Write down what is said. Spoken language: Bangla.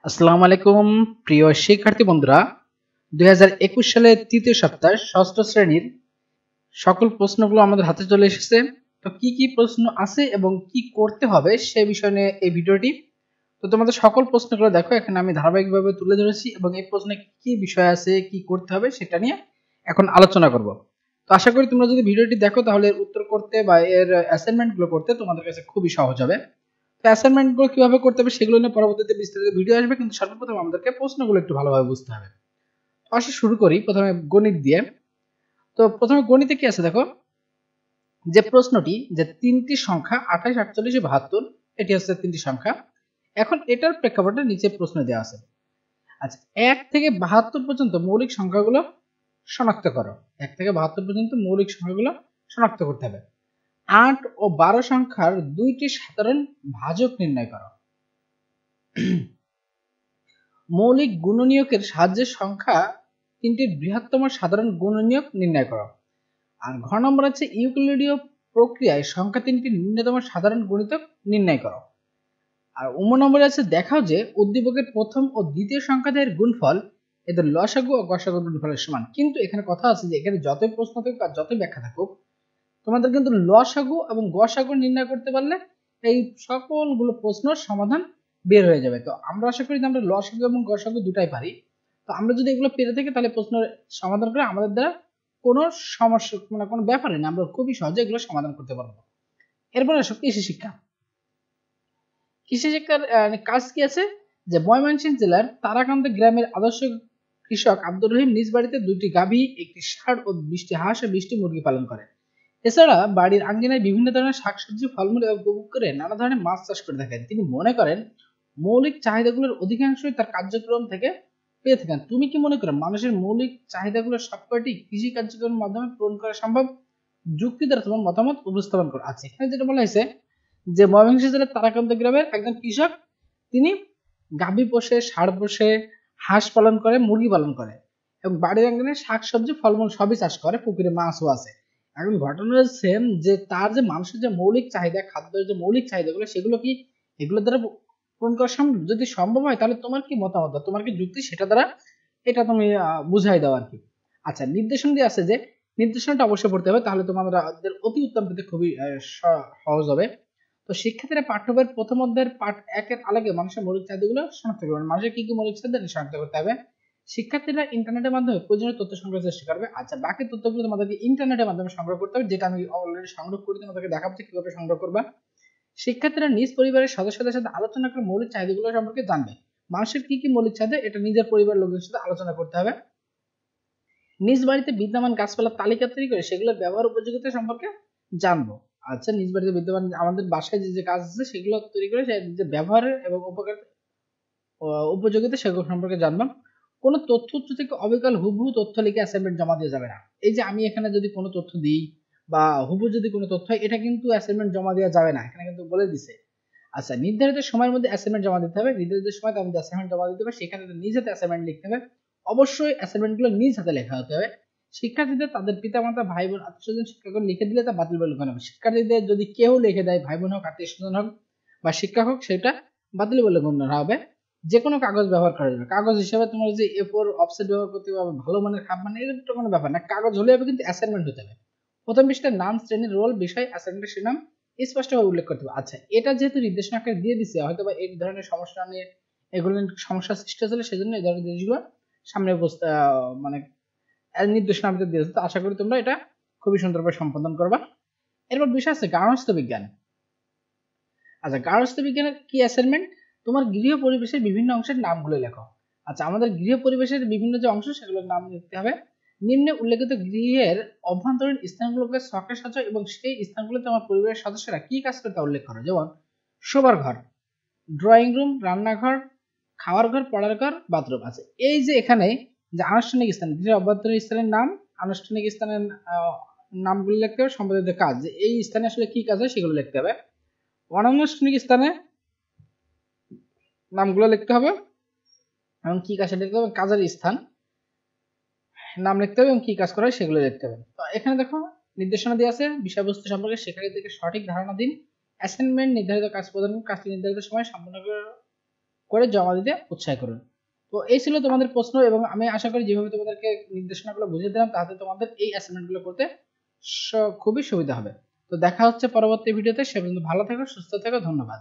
আসসালামু আলাইকুম প্রিয় শিক্ষার্থী বন্ধুরা, 2021 সালের তৃতীয় সপ্তাহ ষষ্ঠ শ্রেণীর সকল প্রশ্নগুলো আমাদের হাতে চলে এসেছে। তো কি কি প্রশ্ন আছে এবং কি করতে হবে সে বিষয় নিয়ে এই ভিডিওটি। তো তোমাদের সকল প্রশ্নগুলো দেখো, এখানে আমি ধারাবাহিকভাবে তুলে ধরেছি এবং এই প্রশ্নে কি বিষয় আছে, কি করতে হবে সেটা নিয়ে এখন আলোচনা করব। তো আশা করি তোমরা যদি ভিডিওটি দেখো তাহলে এর উত্তর করতে বা এর অ্যাসাইনমেন্টগুলো করতে তোমাদের কাছে খুবই সহজ হবে। অ্যাসাইনমেন্ট গুলো কিভাবে করতে হবে সেগুলো নিয়ে পরবর্তীতে বিস্তারিত ভিডিও আসবে, কিন্তু সর্বপ্রথম আমাদেরকে প্রশ্নগুলো একটু ভালোভাবে বুঝতে হবে। তো আসলে শুরু করি প্রথমে গণিত দিয়ে। তো প্রথমে গণিতে কি আছে দেখো, যে প্রশ্নটি যে তিনটি সংখ্যা 28, 48 ও 72, এটি হচ্ছে তিনটি সংখ্যা। এখন এটার প্রেক্ষাপটে নিচে প্রশ্ন দেওয়া আছে। আচ্ছা, 1 থেকে 72 পর্যন্ত মৌলিক সংখ্যাগুলো শনাক্ত করো। 1 থেকে 72 পর্যন্ত মৌলিক সংখ্যাগুলো শনাক্ত করতে হবে। 8 ও 12 সংখ্যার দুইটি সাধারণ ভাজক নির্ণয় করো। মৌলিক গুণনীয়কের সাহায্যে সংখ্যা তিনটির বৃহত্তম সাধারণ গুণনীয়ক নির্ণয় করো। আর ঘ নম্বর আছে ইউক্লিডীয় প্রক্রিয়ায় সংখ্যা তিনটির ন্যূনতম সাধারণ গুণিতক নির্ণয় করো। আর নম্বরে আছে দেখাও যে উদ্দীপকের প্রথম ও দ্বিতীয় সংখ্যাদের গুণফল এদের লসাগু ও গসাগুর গুণফলের সমান। কিন্তু এখানে কথা আছে যে এখানে যতই প্রশ্ন থাকুক আর যতই ব্যাখ্যা থাকুক, তোমাদের কিন্তু লসাগু এবং গসাগু নির্ণয় করতে পারলে এই সকলগুলো প্রশ্নের সমাধান বের হয়ে যাবে। তো আমরা আশা করি যে আমরা লসাগু এবং গসাগু দুটাই পারি। তো আমরা যদি এগুলো পেরে থাকি তাহলে প্রশ্নের সমাধান করে আমাদের দ্বারা কোনো সমস্যা মানে কোনো ব্যাপারে না, আমরা খুবই সহজে এগুলো সমাধান করতে পারবো। এরপর আসো কৃষি শিক্ষা। কৃষি শিক্ষার কাজ কি আছে, যে ময়মনসিংহ জেলার তারাকান্দ গ্রামের আদর্শ কৃষক আব্দুর রহিম নিজ বাড়িতে 2টি গাভী, 1টি ষাঁড় ও 20টি হাঁস ও 20টি মুরগি পালন করেন। এছাড়া বাড়ির আঙ্গিনায় বিভিন্ন ধরনের শাকসবজি, ফলমূল এবং উপভোগ করে নানা ধরনের মাছ চাষ করে থাকেন। তিনি মনে করেন মৌলিক চাহিদাগুলোর অধিকাংশই তার কার্যক্রম থেকে পেয়ে থাকেন। তুমি কি মনে করো মানুষের মৌলিক চাহিদাগুলোর সবকটি কৃষি কার্যক্রমের মাধ্যমে পূরণ করা সম্ভব? যুক্তি দ্বারা তোমার মতামত উপস্থাপন করো। আছে এখানে যেটা বলা হয়েছে যে ময়মনসিংহ জেলার তারাকান্ত গ্রামের একজন কৃষক, তিনি গাভী পোষে, ষাঁড় পোষে, হাঁস পালন করে, মুরগি পালন করে এবং বাড়ির আঙ্গনে শাকসবজি, ফলমূল সবই চাষ করে, পুকুরে মাছও আছে। এখন ঘটনা হচ্ছে যে তার যে মানুষের যে মৌলিক চাহিদা, খাদ্যের যে মৌলিক চাহিদাগুলো, সেগুলো কি এগুলো দ্বারা পূরণ করা সম্ভব? যদি সম্ভব হয় তাহলে তোমার কি মতামত, তোমার কি যুক্তি, সেটা দ্বারা এটা তুমি বুঝাই দাও আর কি। আচ্ছা, নির্দেশন দিয়ে আছে যে নির্দেশনটা অবশ্যই পড়তে হবে, তাহলে তোমাদের অতি উত্তম পেতে খুবই সহজ হবে। তো শিক্ষার্থীরা পাঠ্য বইয়ের প্রথম অধ্যায়ের পাঠ 1 এর আলোকে মানুষের মৌলিক চাহিদাগুলো শনাক্ত করবেন। মানুষের কি কি মৌলিক চাহিদা শনাক্ত করতে হবে। শিক্ষার্থীরা ইন্টারনেটের মাধ্যমে প্রয়োজনীয় তথ্য সংগ্রহের চেষ্টা করবে। আচ্ছা, বাকি তথ্যগুলো তোমাদেরকে ইন্টারনেটের মাধ্যমে সংগ্রহ করতে হবে, যেটা আমি অলরেডি সংগ্রহ করে তোমাদেরকে দেখাবো যে কিভাবে সংগ্রহ করবা। শিক্ষার্থীরা নিজ পরিবারের সদস্যদের সাথে আলোচনা করে মৌলিক চাহিদাগুলো সম্পর্কে জানবে। মানুষের কি কি মৌলিক চাহিদা এটা নিজের পরিবারের লোকদের সাথে আলোচনা করতে হবে। নিজ বাড়িতে বিদ্যমান গাছপালার তালিকা তৈরি করে সেগুলোর ব্যবহার উপযোগিতা সম্পর্কে জানবো। আচ্ছা, নিজ বাড়িতে বিদ্যমান আমাদের বাসায় যে গাছ আছে সেগুলো তৈরি করে যে ব্যবহারের এবং উপকার উপযোগিতা সেগুলো সম্পর্কে জানলাম। কোনো তথ্য উৎস থেকে অবিকল হুবহু তথ্য লিখে অ্যাসাইনমেন্ট জমা দিয়ে যাবে না। এই যে আমি এখানে যদি কোনো তথ্য দিই বা হুবহু যদি কোনো তথ্য হয়, এটা কিন্তু অ্যাসাইনমেন্ট জমা দেওয়া যাবে না, এখানে কিন্তু বলে দিছে। আচ্ছা, নির্ধারিত সময়ের মধ্যে অ্যাসাইনমেন্ট জমা দিতে হবে। নির্ধারিত সময় তার মধ্যে অ্যাসাইনমেন্ট জমা দিতে হবে, সেখানে নিজ হাতে অ্যাসাইনমেন্ট লিখতে হবে। অবশ্যই অ্যাসাইনমেন্টগুলো নিজ হাতে লেখা হতে হবে। শিক্ষার্থীদের তাদের পিতামাতা, ভাই বোন, আত্মীয়স্বজন, শিক্ষকগণ লিখে দিলে তা বাতিল বলে গণ্য হবে। শিক্ষার্থীদের যদি কেউ লিখে দেয়, ভাই বোন হোক, আত্মীয়স্বজন হোক বা শিক্ষক হোক, সেটা বাতিল বলে গণ্য হবে। যে কোনো কাগজ ব্যবহার করা যাবে। কাগজ হিসেবে তোমার যে A4 অফসেট ব্যবহার করতে হবে, ভালো মানের খাপ মানে এরকম কোনো ব্যাপার না, কাগজ হলে হবে, কিন্তু অ্যাসাইনমেন্ট হতে হবে। প্রথম পৃষ্ঠায় নাম, শ্রেণী, রোল, বিষয়, অ্যাসাইনমেন্টের শিরোনাম স্পষ্টভাবে উল্লেখ করতে হবে। আচ্ছা, এটা যেহেতু নির্দেশনা আকারে দিয়ে দিছে, হয়তো বা এই ধরনের সমস্যা নিয়ে এগুলো সমস্যা সৃষ্টি হয়েছিল, সেজন্য এই ধরনের জিনিসগুলো সামনে মানে নির্দেশনা আমাদের দিয়েছে। তো আশা করি তোমরা এটা খুবই সুন্দরভাবে সম্পাদন করবা। এরপর বিষয় আছে গার্হস্থ্য বিজ্ঞান। আচ্ছা, গার্হস্থ্য বিজ্ঞানের কি অ্যাসাইনমেন্ট, তোমার গৃহ পরিবেশের বিভিন্ন অংশের নামগুলো লেখো। আচ্ছা, আমাদের গৃহ পরিবেশের বিভিন্ন যে অংশ সেগুলোর নাম লিখতে হবে। নিম্নে উল্লেখিত গৃহের অভ্যন্তরীণ স্থানগুলোকে ছকে সাজাও এবং সেই স্থানগুলোতে আমার পরিবারের সদস্যরা কি কাজ করে তা উল্লেখ করো। যেমন শোবার ঘর, ড্রয়িং রুম, রান্নাঘর, খাওয়ার ঘর, পড়ার ঘর, বাথরুম। আছে এই যে এখানে যে আনুষ্ঠানিক স্থান, গৃহের অভ্যন্তরীণ স্থানের নাম, আনুষ্ঠানিক স্থানের নামগুলো লিখতে হবে, সম্পাদিত কাজ, যে এই স্থানে আসলে কি কাজ হয় সেগুলো লিখতে হবে। অনানুষ্ঠানিক স্থানে নামগুলো লিখতে হবে এবং কি কাজে লিখতে হবে, কাজের স্থান নাম লিখতে হবে এবং কি কাজ করা হয় সেগুলো লিখতে হবে। তো এখানে দেখো নির্দেশনা দেওয়া আছে, বিষয়বস্তু সম্পর্কে শিক্ষার্থীদেরকে সঠিক ধারণা দিন। অ্যাসাইনমেন্ট নির্ধারিত কাজ প্রদান, কাজটি নির্ধারিত সময় সম্পন্ন করে জমা দিতে উৎসাহ করুন। তো এই ছিল তোমাদের প্রশ্ন, এবং আমি আশা করি যেভাবে তোমাদেরকে নির্দেশনাগুলো বুঝিয়ে দিলাম তাতে তোমাদের এই অ্যাসাইনমেন্টগুলো করতে খুবই সুবিধা হবে। তো দেখা হচ্ছে পরবর্তী ভিডিওতে, সে পর্যন্ত ভালো থেকো, সুস্থ থেকো, ধন্যবাদ।